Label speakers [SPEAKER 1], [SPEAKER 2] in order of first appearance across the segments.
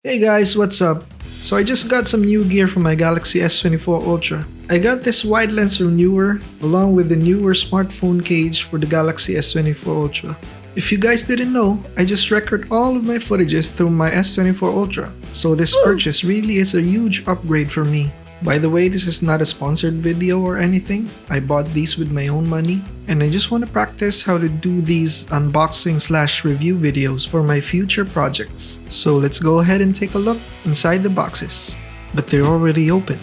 [SPEAKER 1] Hey guys, what's up? So I just got some new gear for my Galaxy S24 Ultra. I got this wide lens from Neewer along with the Neewer smartphone cage for the Galaxy S24 Ultra. If you guys didn't know, I just record all of my footages through my S24 Ultra, so this purchase really is a huge upgrade for me. By the way, this is not a sponsored video or anything. I bought these with my own money, and I just want to practice how to do these unboxing/review videos for my future projects. So let's go ahead and take a look inside the boxes. But they're already open.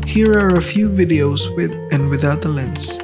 [SPEAKER 1] Here are a few videos with and without the lens.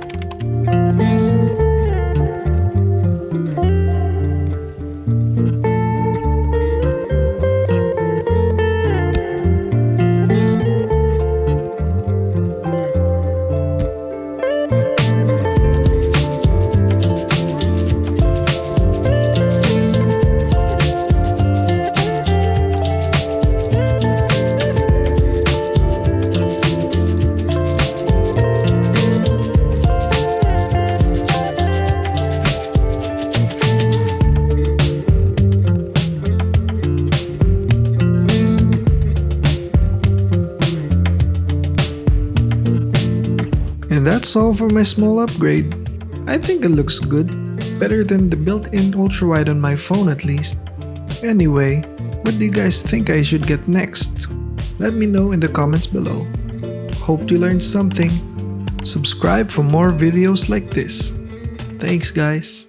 [SPEAKER 1] And that's all for my small upgrade. I think it looks good, better than the built-in ultrawide on my phone at least. Anyway, what do you guys think I should get next? Let me know in the comments below. Hope you learned something. Subscribe for more videos like this. Thanks guys.